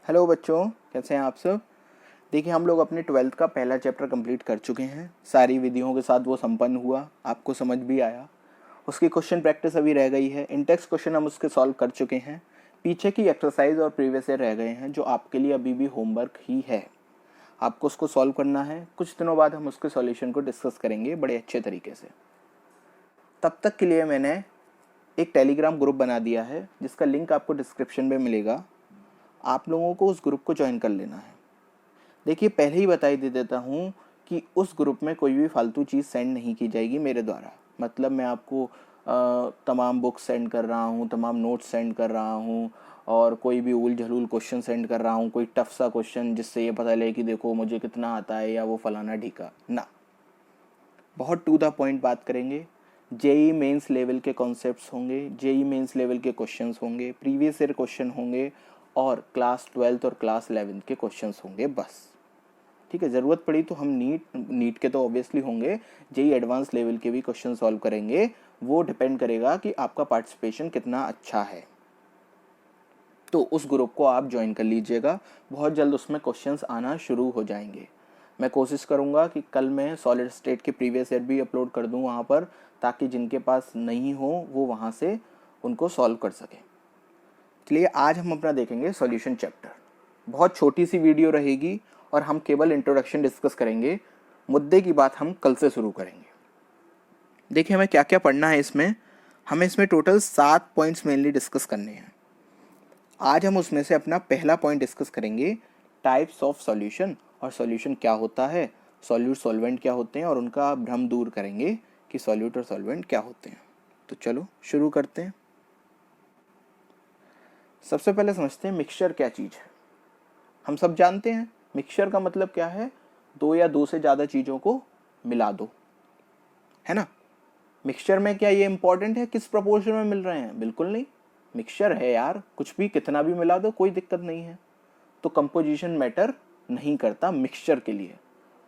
Hello बच्चों, कैसे हैं आप सब। देखिए, हम लोग अपने 12th का पहला चैप्टर कंप्लीट कर चुके हैं। सारी विधियों के साथ वो संपन्न हुआ, आपको समझ भी आया। उसकी क्वेश्चन प्रैक्टिस अभी रह गई है। इंटेक्स क्वेश्चन हम उसके सॉल्व कर चुके हैं। पीछे की एक्सरसाइज और प्रीवियस ईयर रह गए हैं, जो आपके लिए अभी भी होमवर्क ही है। आपको उसको सॉल्व करना है। कुछ दिनों बाद हम उसके सॉल्यूशन को डिस्कस करेंगे बड़े अच्छे तरीके से। तब तक के लिए मैंने एक टेलीग्राम ग्रुप बना दिया है, जिसका लिंक आपको डिस्क्रिप्शन में मिलेगा। आप लोगों को उस ग्रुप को ज्वाइन कर लेना है। देखिए, पहले ही बता ही दे देता हूँ कि उस ग्रुप में कोई भी फालतू चीज़ सेंड नहीं की जाएगी मेरे द्वारा। मतलब मैं आपको तमाम बुक्स सेंड कर रहा हूँ, तमाम नोट्स सेंड कर रहा हूँ, और कोई भी उल झलूल क्वेश्चन सेंड कर रहा हूँ, कोई टफ सा क्वेश्चन जिससे ये पता लगे कि देखो मुझे कितना आता है या वो फलाना ढीका ना। बहुत टू द पॉइंट बात करेंगे। जेई मेंस लेवल के कॉन्सेप्ट्स होंगे, जेई मेंस लेवल के क्वेश्चंस होंगे, प्रीवियस ईयर क्वेश्चन होंगे, और क्लास 12th और क्लास 11th के क्वेश्चंस होंगे बस। ठीक है, ज़रूरत पड़ी तो हम नीट के तो ऑब्वियसली होंगे, जेई एडवांस लेवल के भी क्वेश्चन सॉल्व करेंगे। वो डिपेंड करेगा कि आपका पार्टिसिपेशन कितना अच्छा है। तो उस ग्रुप को आप ज्वाइन कर लीजिएगा। बहुत जल्द उसमें क्वेश्चंस आना शुरू हो जाएंगे। मैं कोशिश करूंगा कि कल मैं सॉलिड स्टेट के प्रीवियस ईयर भी अपलोड कर दूं वहाँ पर, ताकि जिनके पास नहीं हो वो वहाँ से उनको सॉल्व कर सकें। चलिए, आज हम अपना देखेंगे सॉल्यूशन चैप्टर। बहुत छोटी सी वीडियो रहेगी और हम केवल इंट्रोडक्शन डिस्कस करेंगे। मुद्दे की बात हम कल से शुरू करेंगे। देखिए, हमें क्या क्या पढ़ना है इसमें। हमें इसमें टोटल 7 पॉइंट्स मेनली डिस्कस करने हैं। आज हम उसमें से अपना पहला पॉइंट डिस्कस करेंगे, टाइप्स ऑफ सॉल्यूशन, और सॉल्यूशन क्या होता है, सॉल्यूट सॉल्वेंट क्या होते हैं, और उनका भ्रम दूर करेंगे कि सॉल्यूट और सॉल्वेंट क्या होते हैं। तो चलो शुरू करते हैं। सबसे पहले समझते हैं मिक्सचर क्या चीज़ है। हम सब जानते हैं मिक्सचर का मतलब क्या है, दो या दो से ज़्यादा चीज़ों को मिला दो, है ना। मिक्सचर में क्या ये इंपॉर्टेंट है किस प्रपोर्शन में मिल रहे हैं, बिल्कुल नहीं। मिक्सचर है यार, कुछ भी कितना भी मिला दो, कोई दिक्कत नहीं है। तो कंपोजिशन मैटर नहीं करता मिक्सचर के लिए,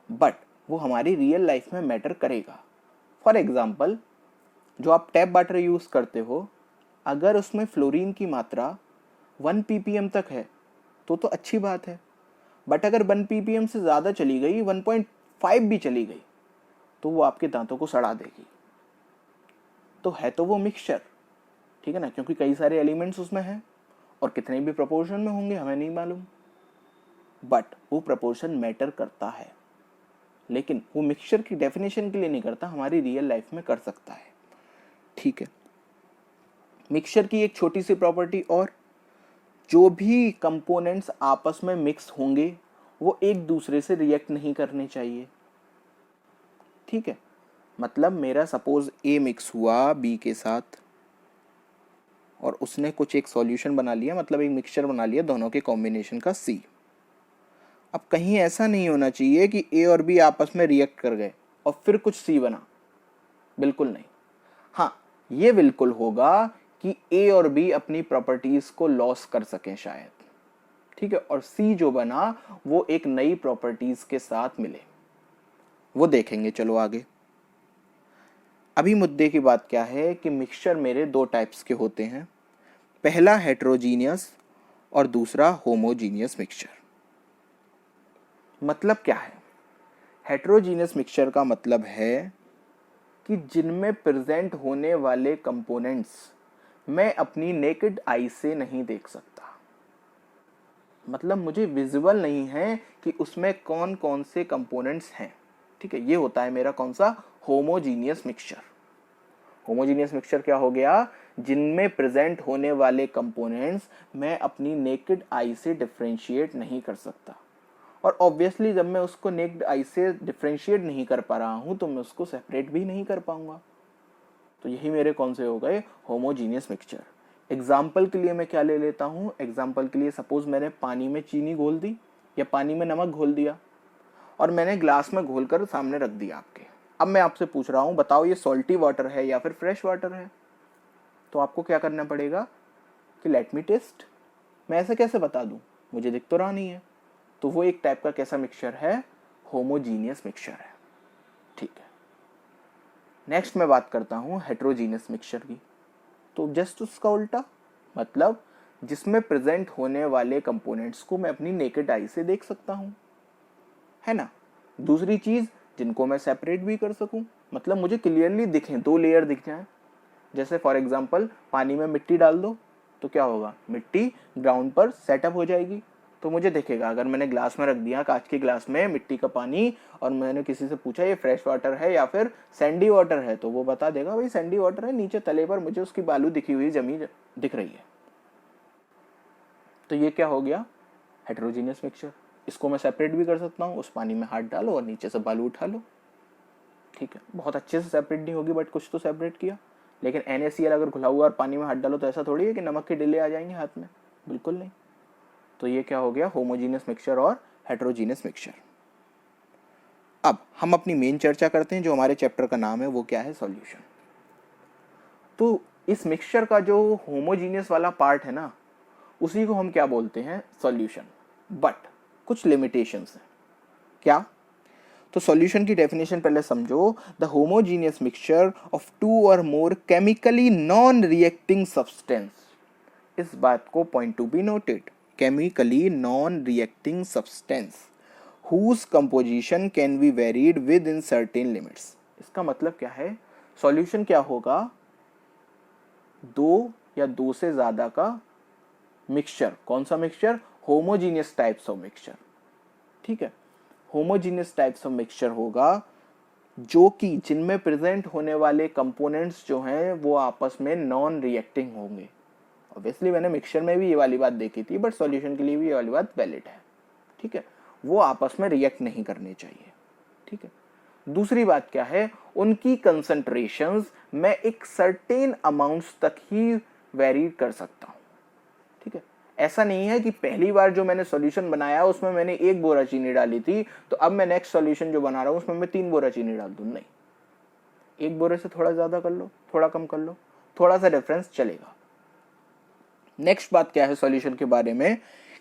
बट वो हमारी रियल लाइफ में मैटर करेगा। फॉर एग्जाम्पल, जो आप टैप वाटर यूज़ करते हो, अगर उसमें फ्लोरीन की मात्रा 1 ppm तक है तो अच्छी बात है। बट अगर 1 ppm से ज़्यादा चली गई, 1.5 भी चली गई, तो वो आपके दांतों को सड़ा देगी। तो है तो वो मिक्सचर, ठीक है ना, क्योंकि कई सारे एलिमेंट्स उसमें हैं, और कितने भी प्रोपोर्शन में होंगे हमें नहीं मालूम, बट वो प्रोपोर्शन मैटर करता है। लेकिन वो मिक्सचर की डेफिनेशन के लिए नहीं करता, हमारी रियल लाइफ में कर सकता है। ठीक है, मिक्सचर की एक छोटी सी प्रॉपर्टी और, जो भी कंपोनेंट्स आपस में मिक्स होंगे वो एक दूसरे से रिएक्ट नहीं करने चाहिए। ठीक है, मतलब मेरा सपोज ए मिक्स हुआ बी के साथ, और उसने कुछ एक सॉल्यूशन बना लिया, मतलब एक मिक्सचर बना लिया दोनों के कॉम्बिनेशन का सी। अब कहीं ऐसा नहीं होना चाहिए कि ए और बी आपस में रिएक्ट कर गए और फिर कुछ सी बना, बिल्कुल नहीं। हाँ, ये बिल्कुल होगा कि ए और बी अपनी प्रॉपर्टीज को लॉस कर सकें शायद, ठीक है, और सी जो बना वो एक नई प्रॉपर्टीज के साथ मिले, वो देखेंगे। चलो आगे। अभी मुद्दे की बात क्या है कि मिक्सचर मेरे दो टाइप्स के होते हैं, पहला हेट्रोजीनियस और दूसरा होमोजीनियस मिक्सचर। मतलब क्या है, हेट्रोजीनियस मिक्सचर का मतलब है कि जिनमें प्रेजेंट होने वाले कंपोनेंट्स मैं अपनी नेकेड आई से नहीं देख सकता। मतलब मुझे विजिबल नहीं है कि उसमें कौन कौन से कंपोनेंट्स हैं। ठीक है, ये होता है मेरा कौन सा, होमोजीनियस मिक्सचर। होमोजीनियस मिक्सचर क्या हो गया, जिनमें प्रेजेंट होने वाले कंपोनेंट्स मैं अपनी नेकेड आई से डिफरेंशिएट नहीं कर सकता। और ऑब्वियसली जब मैं उसको नेकेड आई से डिफरेंशिएट नहीं कर पा रहा हूं, तो मैं उसको सेपरेट भी नहीं कर पाऊंगा। तो यही मेरे कौन से हो गए, होमोजीनियस मिक्सचर। एग्जाम्पल के लिए मैं क्या ले लेता हूँ, एग्जाम्पल के लिए सपोज मैंने पानी में चीनी घोल दी या पानी में नमक घोल दिया, और मैंने ग्लास में घोल कर सामने रख दिया आपके। अब मैं आपसे पूछ रहा हूँ, बताओ ये सॉल्टी वाटर है या फिर फ्रेश वाटर है। तो आपको क्या करना पड़ेगा कि लेट मी टेस्ट। मैं ऐसे कैसे बता दूं, मुझे दिख तो रहा नहीं है। तो वो एक टाइप का कैसा मिक्सचर है, होमोजीनियस मिक्सचर है। ठीक है, नेक्स्ट मैं बात करता हूँ हेट्रोजीनियस मिक्सचर की। तो जस्ट उसका उल्टा, मतलब जिसमें प्रेजेंट होने वाले कंपोनेंट्स को मैं अपनी नेकेड आई से देख सकता हूँ, है ना। दूसरी चीज, जिनको मैं सेपरेट भी कर सकूं, मतलब मुझे क्लियरली दिखें, 2 लेयर दिख जाएं। जैसे फॉर एग्जांपल पानी में मिट्टी डाल दो तो क्या होगा, मिट्टी ग्राउंड पर सेटअप हो जाएगी, तो मुझे दिखेगा। अगर मैंने ग्लास में रख दिया, कांच के ग्लास में मिट्टी का पानी, और मैंने किसी से पूछा ये फ्रेश वाटर है या फिर सैंडी वाटर है, तो वो बता देगा भाई सैंडी वाटर है, नीचे तले पर मुझे उसकी बालू दिखी हुई जमीन दिख रही है। तो ये क्या हो गया, हेटेरोजीनियस मिक्सचर। इसको मैं सेपरेट भी कर सकता हूँ, उस पानी में हाथ डालो और नीचे से बालू उठा लो, ठीक है। बहुत अच्छे से सेपरेट नहीं होगी बट कुछ तो सेपरेट किया। लेकिन NaCl अगर घुला हुआ और पानी में हाथ डालो तो ऐसा थोड़ी है कि नमक के डिले आ जाएंगे हाथ में, बिल्कुल नहीं। तो ये क्या हो गया, होमोजीनियस मिक्सचर और हेटेरोजीनियस मिक्सचर। अब हम अपनी मेन चर्चा करते हैं, जो हमारे चैप्टर का नाम है वो क्या है, सॉल्यूशन। तो इस मिक्सचर का जो होमोजीनियस वाला पार्ट है ना, उसी को हम क्या बोलते हैं, सॉल्यूशन। बट कुछ लिमिटेशंस हैं। क्या, तो सॉल्यूशन की डेफिनेशन पहले समझो। द होमोजीनियस मिक्सचर ऑफ 2 और मोर केमिकली नॉन रिएक्टिंग सब्सटेंस। इस बात को point to be noted, chemically non reacting substance whose composition can be varied within certain limits। इसका मतलब क्या है, सॉल्यूशन क्या होगा, 2 या 2 से ज्यादा का मिक्सचर। कौन सा mixture, homogeneous types of mixture, ठीक है। होमोजीनियस टाइप्स ऑफ मिक्सचर होगा जो कि जिनमें प्रेजेंट होने वाले कंपोनेंट्स जो हैं वो आपस में नॉन रिएक्टिंग होंगे। ऑब्वियसली मैंने मिक्सचर में भी ये वाली बात देखी थी, बट सॉल्यूशन के लिए भी ये वाली बात वैलिड है, ठीक है। वो आपस में रिएक्ट नहीं करने चाहिए, ठीक है। दूसरी बात क्या है, उनकी कंसंट्रेशंस मैं एक सर्टेन अमाउंट्स तक ही वेरी कर सकता हूं, ठीक है। ऐसा नहीं है कि पहली बार जो मैंने सॉल्यूशन बनाया उसमें मैंने 1 बोरा चीनी डाली थी, तो अब मैं नेक्स्ट सॉल्यूशन जो बना रहा हूं उसमें मैं 3 बोरा चीनी डाल दूं, नहीं। 1 बोरे से थोड़ा ज्यादा कर लो, थोड़ा कम कर लो, थोड़ा सा डिफरेंस चलेगा। नेक्स्ट बात क्या है सॉल्यूशन के बारे में,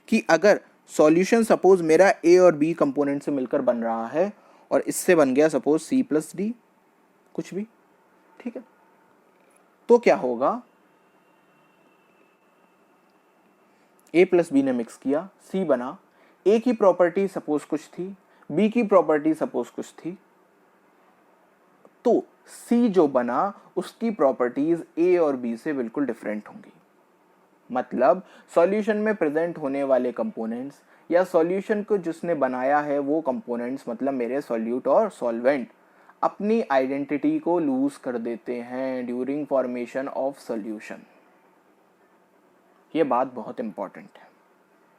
कि अगर सॉल्यूशन सपोज मेरा A और B कंपोनेंट से मिलकर बन रहा है और इससे बन गया सपोज C+D, कुछ भी, ठीक है। तो क्या होगा, A+B ने मिक्स किया, C बना। A की प्रॉपर्टी सपोज कुछ थी, B की प्रॉपर्टी सपोज कुछ थी, तो C जो बना उसकी प्रॉपर्टीज A और B से बिल्कुल डिफरेंट होंगी। मतलब सॉल्यूशन में प्रेजेंट होने वाले कंपोनेंट्स या सॉल्यूशन को जिसने बनाया है वो कंपोनेंट्स, मतलब मेरे सॉल्यूट और सॉल्वेंट, अपनी आइडेंटिटी को लूज कर देते हैं ड्यूरिंग फॉर्मेशन ऑफ सॉल्यूशन। ये बात बहुत इंपॉर्टेंट है,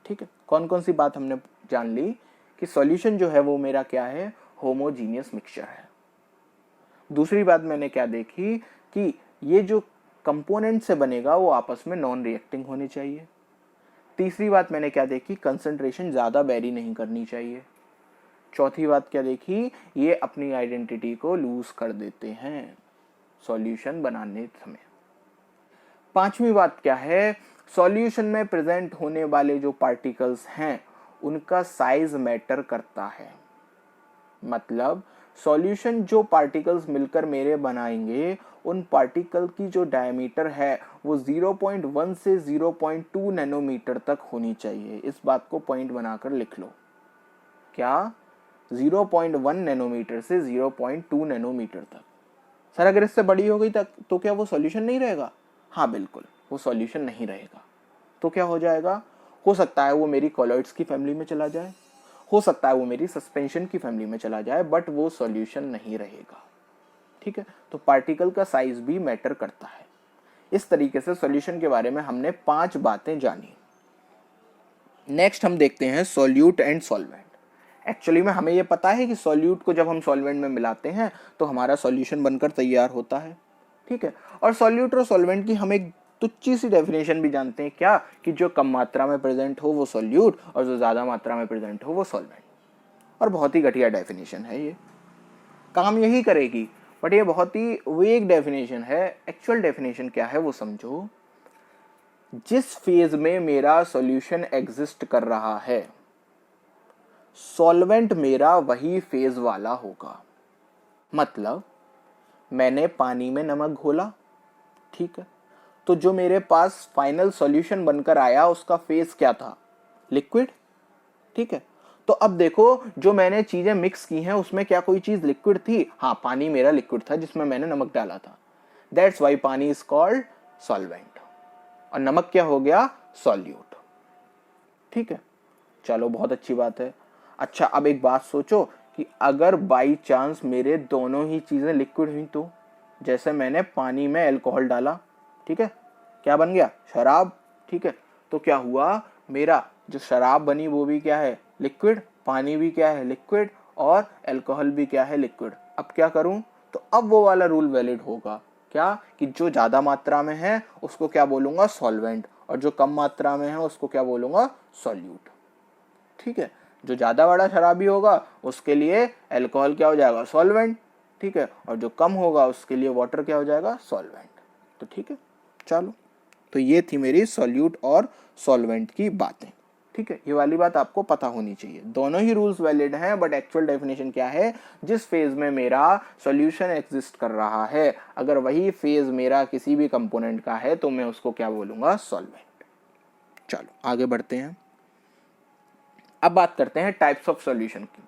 ठीक है। कौन कौन सी बात हमने जान ली, कि सॉल्यूशन जो है वो मेरा क्या है, होमोजीनियस मिक्सचर है। दूसरी बात मैंने क्या देखी, कि ये जो कंपोनेंट से बनेगा वो आपस में नॉन रिएक्टिंग होने चाहिए। तीसरी बात मैंने क्या देखी, कंसंट्रेशन ज़्यादा वेरी नहीं करनी चाहिए। चौथी बात क्या देखी, ये अपनी आइडेंटिटी को लूज कर देते हैं सॉल्यूशन बनाने समय। पांचवी बात क्या है, सॉल्यूशन में प्रेजेंट होने वाले जो पार्टिकल्स हैं उनका साइज मैटर करता है। मतलब सॉल्यूशन जो पार्टिकल्स मिलकर मेरे बनाएंगे, उन पार्टिकल की जो डायमीटर है वो 0.1 से 0.2 नैनोमीटर तक होनी चाहिए। इस बात को पॉइंट बनाकर लिख लो, क्या, 0.1 नैनोमीटर से 0.2 नैनोमीटर तक। सर अगर इससे बड़ी हो गई तक तो क्या वो सॉल्यूशन नहीं रहेगा, हाँ बिल्कुल वो सॉल्यूशन नहीं रहेगा। तो क्या हो जाएगा, हो सकता है वो मेरी कॉलॉइड्स की फैमिली में चला जाए, हो सकता है वो मेरी सस्पेंशन की फैमिली में चला जाए, बट वो सॉल्यूशन नहीं रहेगा, ठीक है। तो पार्टिकल का साइज भी मैटर करता है। इस तरीके से सॉल्यूशन के बारे में हमने 5 बातें जानी। नेक्स्ट हम देखते हैं सॉल्यूट एंड सॉल्वेंट। एक्चुअली में हमें ये पता है कि सॉल्यूट को जब हम सॉल्वेंट में मिलाते हैं तो हमारा सॉल्यूशन बनकर तैयार होता है, ठीक है। और सॉल्यूट और सॉल्वेंट की हम एक तुच्छी सी डेफिनेशन भी जानते हैं, क्या, कि जो कम मात्रा में प्रेजेंट हो वो सॉल्यूट और जो ज्यादा मात्रा में प्रेजेंट हो वो सॉल्वेंट। और बहुत ही घटिया डेफिनेशन है, ये काम यही करेगी, बट ये बहुत ही वेग डेफिनेशन है। एक्चुअल डेफिनेशन क्या है वो समझो। जिस फेज में मेरा सॉल्यूशन एग्जिस्ट कर रहा है, सॉल्वेंट मेरा वही फेज वाला होगा। मतलब मैंने पानी में नमक घोला, ठीक है, तो तो जो मेरे पास फाइनल सॉल्यूशन बनकर आया उसका फेज क्या था, लिक्विड। ठीक है, तो अब देखो जो मैंने चीजें मिक्स की हैं उसमें क्या कोई चीज लिक्विड थी, हाँ पानी मेरा लिक्विड था जिसमें मैंने नमक डाला था, दैट्स वाई पानी इज कॉल्ड सॉल्वेंट, और नमक क्या हो गया, सॉल्यूट। ठीक है, चलो बहुत अच्छी बात है। अच्छा अब एक बात सोचो कि अगर बाई चांस मेरे दोनों ही चीजें लिक्विड हुई तो, जैसे मैंने पानी में अल्कोहल डाला, ठीक है, क्या बन गया, शराब। ठीक है, तो क्या हुआ, मेरा जो शराब बनी वो भी क्या है, लिक्विड, पानी भी क्या है, लिक्विड, और अल्कोहल भी क्या है, लिक्विड। अब क्या करूं, तो अब वो वाला रूल वैलिड होगा, क्या कि जो ज्यादा मात्रा में है उसको क्या बोलूंगा, सॉल्वेंट, और जो कम मात्रा में है उसको क्या बोलूंगा, सॉल्यूट। ठीक है, जो ज्यादा बड़ा शराबी होगा उसके लिए अल्कोहल क्या हो जाएगा, सॉल्वेंट। ठीक है, और जो कम होगा उसके लिए वाटर क्या हो जाएगा, सॉल्वेंट। तो ठीक है, चलो, तो ये थी मेरी सॉल्यूट और सॉल्वेंट की बातें। ठीक है, ये वाली बात आपको पता होनी चाहिए, दोनों ही रूल्स वैलिड हैं, बट एक्चुअल डेफिनेशन क्या है, जिस फेज में मेरा सॉल्यूशन एग्जिस्ट कर रहा है अगर वही फेज मेरा किसी भी कंपोनेंट का है तो मैं उसको क्या बोलूंगा, सॉल्वेंट। चलो आगे बढ़ते हैं, अब बात करते हैं टाइप्स ऑफ सॉल्यूशन की।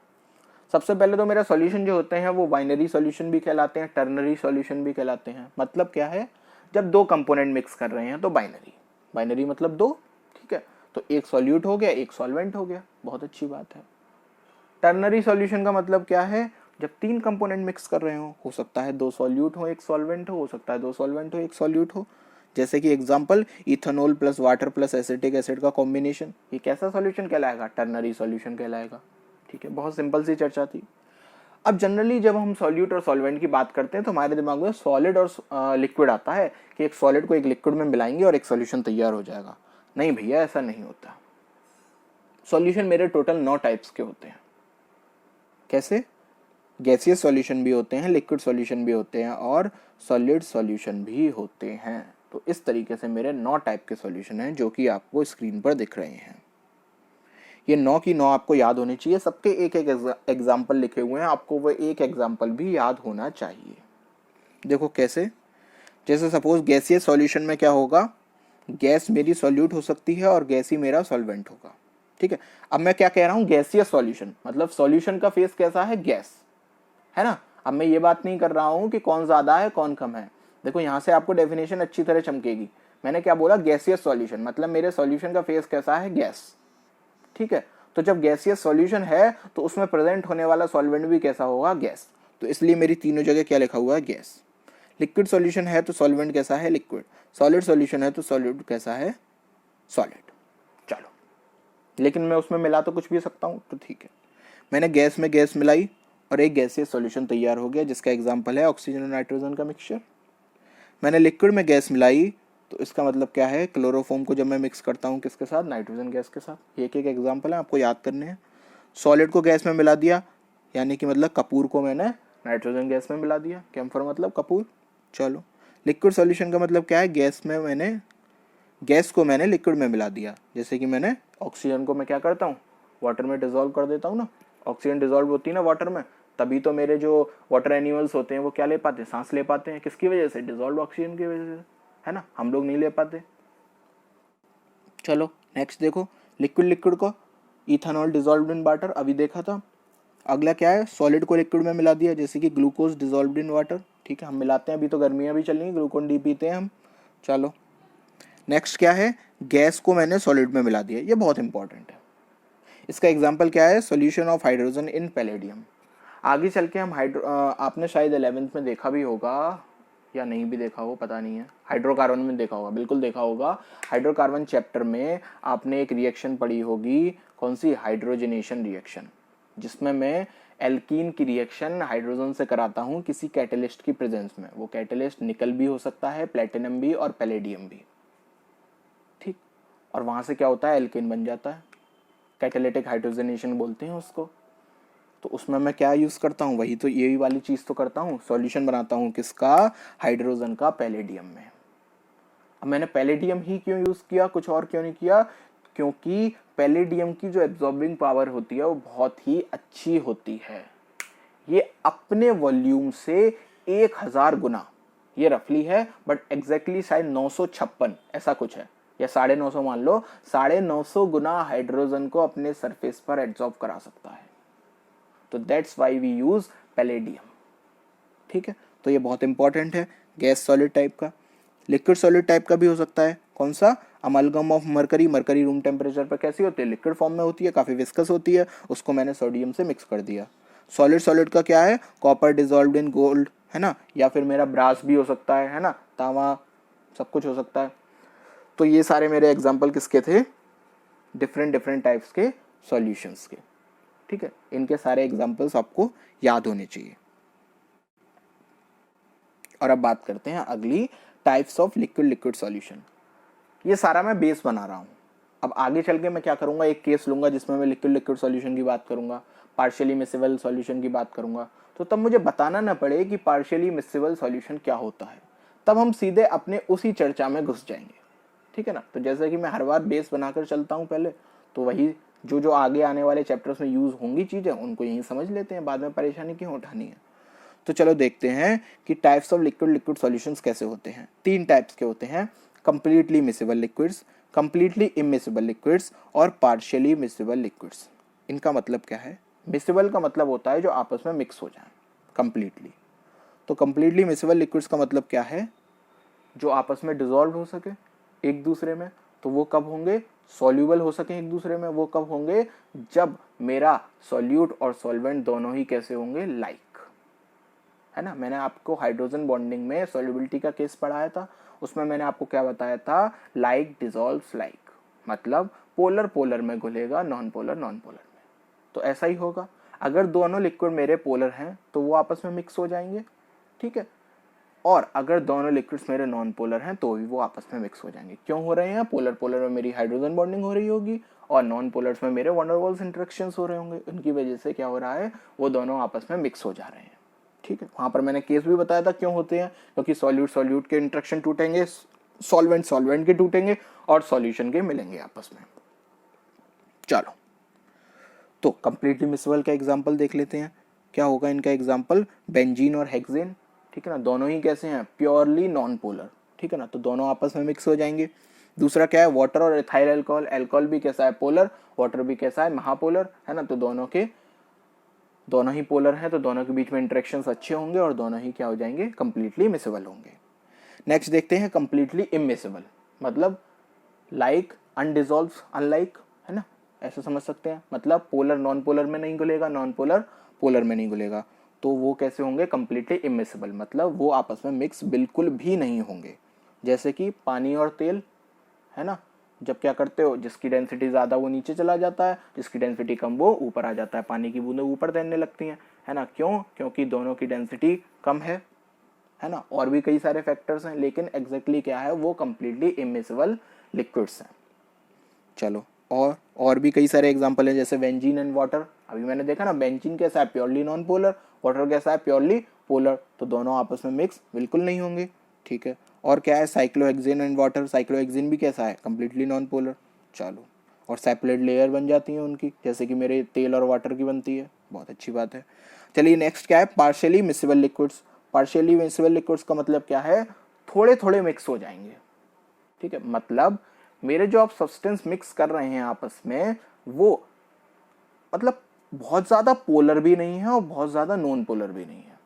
सबसे पहले तो मेरा सॉल्यूशन जो होते हैं वो बाइनरी सॉल्यूशन भी कहलाते हैं, टर्नरी सॉल्यूशन भी कहलाते हैं। मतलब क्या है, जब दो कंपोनेंट मिक्स कर रहे हैं तो बाइनरी, बाइनरी मतलब दो। ठीक है, तो एक सॉल्यूट हो गया, एक सॉल्वेंट हो गया, बहुत अच्छी बात है। टर्नरी सॉल्यूशन का मतलब क्या है, जब तीन कंपोनेंट मिक्स कर रहे हो सकता है दो सॉल्यूट हो एक सॉल्वेंट हो सकता है दो सॉल्वेंट हो एक सॉल्यूट हो। जैसे कि example, ethanol plus water plus acetic acid का कॉम्बिनेशन, ये कैसा सॉल्यूशन कहलाएगा, टर्नरी सॉल्यूशन कहलाएगा। ठीक है, बहुत सिंपल सी चर्चा थी। अब जनरली जब हम सॉल्यूट और सॉल्वेंट की बात करते हैं तो हमारे दिमाग में सॉलिड और लिक्विड आता है कि एक सॉलिड को एक लिक्विड में मिलाएंगे और एक सॉल्यूशन तैयार हो जाएगा। नहीं भैया, ऐसा नहीं होता। सॉल्यूशन मेरे टोटल 9 टाइप्स के होते हैं। कैसे, गैसियस सॉल्यूशन भी होते हैं, लिक्विड सॉल्यूशन भी होते हैं, और सॉलिड सॉल्यूशन भी होते हैं। तो इस तरीके से मेरे 9 टाइप के सॉल्यूशन हैं जो कि आपको स्क्रीन पर दिख रहे हैं। ये 9 की 9 आपको याद होनी चाहिए, सबके एक एक एग्जाम्पल लिखे हुए हैं, आपको वो एक एग्जाम्पल भी याद होना चाहिए। देखो कैसे, जैसे सपोज गैसियस सॉल्यूशन में क्या होगा, गैस मेरी सॉल्यूट हो सकती है और गैस ही मेरा सॉल्वेंट होगा। ठीक है, अब मैं क्या कह रहा हूँ, गैसियस सॉल्यूशन मतलब सॉल्यूशन का फेस कैसा है, गैस है ना। अब मैं ये बात नहीं कर रहा हूँ कि कौन ज्यादा है कौन कम है। देखो यहाँ से आपको डेफिनेशन अच्छी तरह चमकेगी। मैंने क्या बोला, गैसियस सॉल्यूशन मतलब मेरे सॉल्यूशन का फेस कैसा है, गैस। ठीक है, तो जब गैसियस सॉल्यूशन है तो उसमें प्रेजेंट होने वाला सॉल्वेंट भी कैसा होगा, गैस। तो इसलिए मेरी तीनों जगह क्या लिखा हुआ है, गैस। लिक्विड सॉल्यूशन है तो सॉल्वेंट कैसा है, लिक्विड। सॉलिड सॉल्यूशन है तो सॉलिड कैसा है, सॉलिड। चलो, लेकिन मैं उसमें मिला तो कुछ भी सकता हूँ, तो ठीक है, मैंने गैस में गैस मिलाई और एक गैसियस सॉल्यूशन तैयार हो गया, जिसका एग्जांपल है ऑक्सीजन और नाइट्रोजन का मिक्सचर। मैंने लिक्विड में गैस मिलाई तो इसका मतलब क्या है, क्लोरोफॉर्म को जब मैं मिक्स करता हूँ किसके साथ, नाइट्रोजन गैस के साथ। एक एक एग्जांपल है, आपको याद करने हैं। सॉलिड को गैस में मिला दिया, यानी कि मतलब कपूर को मैंने नाइट्रोजन गैस में मिला दिया, कैम्फर मतलब कपूर। चलो, लिक्विड सॉल्यूशन का मतलब क्या है, गैस को मैंने लिक्विड में मिला दिया, जैसे कि मैंने ऑक्सीजन को मैं क्या करता हूँ, वाटर में डिजोल्व कर देता हूँ ना। ऑक्सीजन डिजोल्व होती है ना वाटर में, तभी तो मेरे जो वाटर एनिमल्स होते हैं वो क्या ले पाते हैं, सांस ले पाते हैं। किसकी वजह से, डिजोल्व ऑक्सीजन की वजह से, है ना। हम लोग नहीं ले पाते। चलो नेक्स्ट देखो, लिक्विड लिक्विड को, इथेनॉल डिजोल्व्ड इन वाटर अभी देखा था। अगला क्या है, सॉलिड को लिक्विड में मिला दिया, जैसे कि ग्लूकोज डिजोल्व्ड इन वाटर। ठीक है, हम मिलाते हैं, अभी तो गर्मियाँ भी चल रही हैं, ग्लूकोन डी पीते हैं हम। चलो नेक्स्ट क्या है, गैस को मैंने सॉलिड में मिला दिया, ये बहुत इंपॉर्टेंट है। इसका एग्जांपल क्या है, solution of hydrogen in palladium. आगे चल के हम आपने शायद 11th में देखा भी होगा या नहीं भी देखा हो, पता नहीं है। हाइड्रोकार्बन में देखा होगा, बिल्कुल देखा होगा। हाइड्रोकार्बन चैप्टर में आपने एक रिएक्शन पढ़ी होगी, कौन सी, हाइड्रोजनेशन रिएक्शन, जिसमें मैं एल्कीन की रिएक्शन हाइड्रोजन से कराता हूँ किसी कैटलिस्ट की प्रेजेंस में। वो कैटलिस्ट निकल भी हो सकता है, प्लेटिनम भी और पैलेडियम भी। ठीक, और वहां से क्या होता है, एल्केन बन जाता है, कैटालिटिक हाइड्रोजनेशन बोलते हैं उसको। तो उसमें मैं क्या यूज करता हूँ, वही तो यही वाली चीज तो करता हूँ, सॉल्यूशन बनाता हूँ किसका, हाइड्रोजन का पैलेडियम में। अब मैंने पैलेडियम ही क्यों यूज किया, कुछ और क्यों नहीं किया, क्योंकि पैलेडियम की जो एब्जॉर्बिंग पावर होती है वो बहुत ही अच्छी होती है। ये अपने वॉल्यूम से 1000 गुना ये रफली है, बट एग्जैक्टली शायद 956 ऐसा कुछ है, या 950 मान लो, 950 गुना हाइड्रोजन को अपने सरफेस पर एब्जॉर्ब करा सकता है। तो that's why we use palladium. ठीक है, तो ये बहुत इंपॉर्टेंट है गैस सॉलिड टाइप का। लिक्विड सॉलिड टाइप का भी हो सकता है, कौन सा? Amalgam of mercury. Mercury room temperature पर कैसी होती है? लिक्विड फॉर्म में होती है, काफ़ी विस्कस होती है, उसको मैंने सोडियम से मिक्स कर दिया। सॉलिड सॉलिड का क्या है? कॉपर डिजॉल्व्ड इन गोल्ड, है ना, या फिर मेरा ब्रास भी हो सकता है ना, तांबा, सब कुछ हो सकता है। तो ये सारे मेरे एग्जाम्पल किसके थे? डिफरेंट डिफरेंट टाइप्स के सॉल्यूशंस के। ठीक है, इनके सारे एग्जाम्पल्स आपको याद होने चाहिए। और अब बात करते हैं अगली types of liquid liquid solution. ये सारा मैं बेस बना रहा हूँ। अब आगे चल के मैं क्या करूँगा, एक केस लूँगा जिसमें मैं लिक्विड लिक्विड सॉल्यूशन की बात करूँगा, पार्शियली मिसिबल सॉल्यूशन की बात करूँगा, तो तब मुझे बताना ना पड़े कि पार्शियली मिसिबल सॉल्यूशन क्या होता है, तब हम सीधे अपने उसी चर्चा में घुस जाएंगे। ठीक है ना, तो जैसे कि मैं हर बार बेस बनाकर चलता हूँ पहले, तो वही जो आगे आने वाले चैप्टर्स में यूज़ होंगी चीज़ें, उनको यहीं समझ लेते हैं, बाद में परेशानी क्यों उठानी है। तो चलो देखते हैं कि types of liquid liquid solutions कैसे होते हैं। 3 टाइप्स के होते हैं, completely miscible liquids, completely immiscible liquids और पार्शियली मिसिबल लिक्विड्स। इनका मतलब क्या है? मिसिबल का मतलब होता है जो आपस में मिक्स हो जाए कंप्लीटली। तो कंप्लीटली मिसिबल लिक्विड्स का मतलब क्या है? जो आपस में डिजॉल्व हो सके एक दूसरे में। तो वो कब होंगे? सॉल्यूबल हो सके एक दूसरे में। वो कब होंगे? जब मेरा सॉल्यूट और सॉल्वेंट दोनों ही कैसे होंगे? लाइक, है ना। मैंने आपको हाइड्रोजन बॉन्डिंग में सॉल्युबिलिटी का केस पढ़ाया था, उसमें मैंने आपको क्या बताया था? लाइक डिजॉल्व्स लाइक, मतलब पोलर पोलर में घुलेगा, नॉन पोलर नॉन पोलर में। तो ऐसा ही होगा, अगर दोनों लिक्विड मेरे पोलर हैं तो वो आपस में मिक्स हो जाएंगे। ठीक है, और अगर दोनों लिक्विड्स मेरे नॉन पोलर हैं तो भी वो आपस में मिक्स हो जाएंगे। क्यों हो रहे हैं? पोलर पोलर में मेरी हाइड्रोजन बॉन्डिंग हो रही होगी और नॉन पोलर्स में मेरे वन डेर वाल्स इंटरेक्शंस हो रहे होंगे, उनकी वजह से क्या हो रहा है? वो दोनों आपस में मिक्स हो जा रहे हैं। ठीक है, वहां पर मैंने केस भी बताया था क्यों होते हैं, क्योंकि सॉल्यूट सॉल्यूट के इंटरेक्शन टूटेंगे, सॉल्वेंट सॉल्वेंट के टूटेंगे और सॉल्यूशन के मिलेंगे आपस में। चलो, तो कंप्लीटली मिसिबल का एग्जांपल देख लेते हैं। क्या होगा इनका एग्जांपल? बेंजीन और हेक्सेन। ठीक है ना, दोनों ही कैसे हैं? Purely non polar. ठीक है ना, तो दोनों आपस में मिक्स हो जाएंगे। दूसरा क्या है? वाटर और एथाइल अल्कोहल। अल्कोहल भी कैसा है? पोलर। वाटर भी कैसा है? महापोलर, है ना। तो दोनों ही पोलर हैं, तो दोनों के बीच में इंटरेक्शंस अच्छे होंगे और दोनों ही क्या हो जाएंगे? कंप्लीटली मिसिबल होंगे। नेक्स्ट देखते हैं कंप्लीटली इमिसिबल, मतलब लाइक अनडिजॉल्व अनलाइक, है ना, ऐसा समझ सकते हैं। मतलब पोलर नॉन पोलर में नहीं घुलेगा, नॉन पोलर पोलर में नहीं घुलेगा, तो वो कैसे होंगे? कंप्लीटली इमिसिबल, मतलब वो आपस में मिक्स बिल्कुल भी नहीं होंगे। जैसे कि पानी और तेल, है ना, जब क्या करते हो, जिसकी डेंसिटी ज़्यादा वो नीचे चला जाता है, जिसकी डेंसिटी कम वो ऊपर आ जाता है, पानी की बूंदें ऊपर तैरने लगती हैं, है ना। क्यों? क्योंकि दोनों की डेंसिटी कम है ना। और भी कई सारे फैक्टर्स हैं, लेकिन एग्जैक्टली क्या है? वो कंप्लीटली इमिसिबल लिक्विड्स हैं। चलो, और भी कई सारे एग्जांपल हैं, जैसे बेंजीन एंड वाटर। अभी मैंने देखा ना, बेंजीन कैसा है? Purely non polar. वाटर कैसा है? Purely polar. तो दोनों आपस में मिक्स बिल्कुल नहीं होंगे। ठीक है, और क्या है? Cyclohexane and water. साइक्लोहेक्सेन भी कैसा है? Completely non polar. चलो, और सेपरेट लेयर बन जाती हैं उनकी, जैसे कि मेरे तेल और वाटर की बनती है। बहुत अच्छी बात है। चलिए नेक्स्ट क्या है? Partially miscible liquids. Partially miscible liquids का मतलब क्या है? थोड़े थोड़े मिक्स हो जाएंगे। ठीक है, मतलब मेरे जो आप सब्सटेंस मिक्स कर रहे हैं आपस में, वो मतलब बहुत ज़्यादा पोलर भी नहीं है और बहुत ज़्यादा नॉन पोलर भी नहीं है।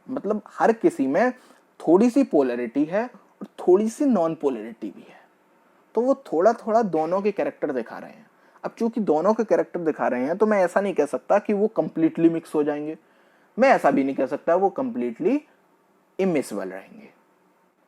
मतलब हर किसी में थोड़ी सी पोलरिटी है और थोड़ी सी नॉन पोलरिटी भी है। तो वो थोड़ा थोड़ा दोनों के कैरेक्टर दिखा रहे हैं। अब चूंकि दोनों के कैरेक्टर दिखा रहे हैं, तो मैं ऐसा नहीं कह सकता कि वो कंप्लीटली मिक्स हो जाएंगे। मैं ऐसा भी नहीं कह सकता वो कंप्लीटली इमिसिबल रहेंगे।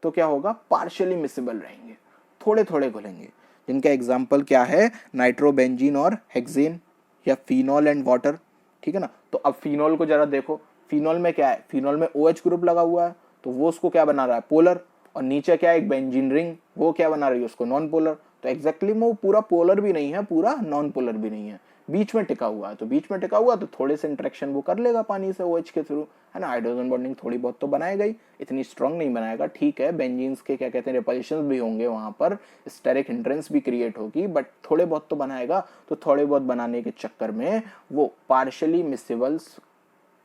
तो क्या होगा? पार्शियली मिसिबल रहेंगे, थोड़े थोड़े घुलेंगे। जिनका एग्जाम्पल क्या है? नाइट्रोबेंजीन और हेक्सेन, या फिनॉल एंड वाटर। ठीक है ना, तो अब फिनॉल को जरा देखो। फिनॉल में क्या है? फिनॉल में OH ग्रुप लगा हुआ है, तो वो उसको क्या बना रहा है? पोलर। और नीचे क्या है? एक बेंजीन रिंग, वो क्या बना रही है? उसको नॉन पोलर। तो एग्जैक्टली वो पूरा पोलर भी नहीं है, पूरा नॉन पोलर भी नहीं है, बीच में टिका हुआ है। तो बीच में टिका हुआ तो थोड़े से इंटरेक्शन वो कर लेगा पानी से OH के थ्रू, है ना। हाइड्रोजन बॉन्डिंग थोड़ी बहुत तो बनाएगा ही, इतनी स्ट्रांग नहीं बनाएगा। ठीक है, बेंजीन्स के क्या कहते हैं, रिपल्शंस भी होंगे वहां पर, स्टेरिक हिंड्रेंस भी क्रिएट होगी, बट थोड़े बहुत तो बनाएगा। तो थोड़े बहुत बनाने के चक्कर में वो पार्शियली मिसिबल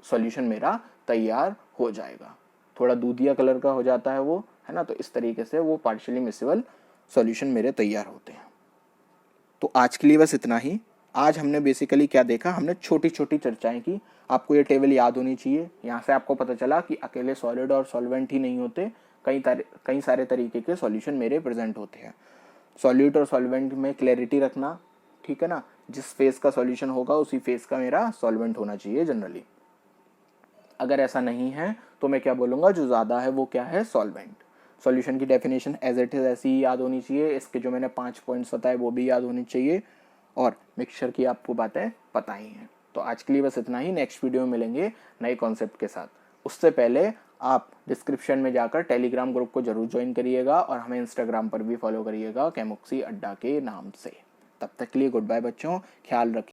सॉल्यूशन मेरा तैयार हो जाएगा। थोड़ा दूधिया कलर का हो जाता है वो, है ना। तो इस तरीके से वो पार्शियली मिसिबल सॉल्यूशन मेरे तैयार होते हैं। तो आज के लिए बस इतना ही। आज हमने बेसिकली क्या देखा, हमने छोटी छोटी चर्चाएं की। आपको ये टेबल याद होनी चाहिए। यहाँ से आपको पता चला कि अकेले सॉलिड और सॉल्वेंट ही नहीं होते, कई सारे तरीके के सॉल्यूशन मेरे प्रेजेंट होते हैं। सॉलिड और सॉल्वेंट में क्लैरिटी रखना, ठीक है ना। जिस फेस का सॉल्यूशन होगा उसी फेस का मेरा सॉल्वेंट होना चाहिए जनरली। अगर ऐसा नहीं है तो मैं क्या बोलूँगा, जो ज़्यादा है वो क्या है, सॉल्वेंट। सॉल्यूशन की डेफिनेशन एज इट इज़ ऐसी ही याद होनी चाहिए। इसके जो मैंने 5 पॉइंट्स बताए वो भी याद होनी चाहिए, और मिक्सचर की आपको बातें पता ही हैं। तो आज के लिए बस इतना ही। नेक्स्ट वीडियो में मिलेंगे नए कॉन्सेप्ट के साथ। उससे पहले आप डिस्क्रिप्शन में जाकर टेलीग्राम ग्रुप को जरूर ज्वाइन करिएगा, और हमें इंस्टाग्राम पर भी फॉलो करिएगा केमोक्सी अड्डा के नाम से। तब तक के लिए गुड बाय बच्चों, ख्याल रखिए।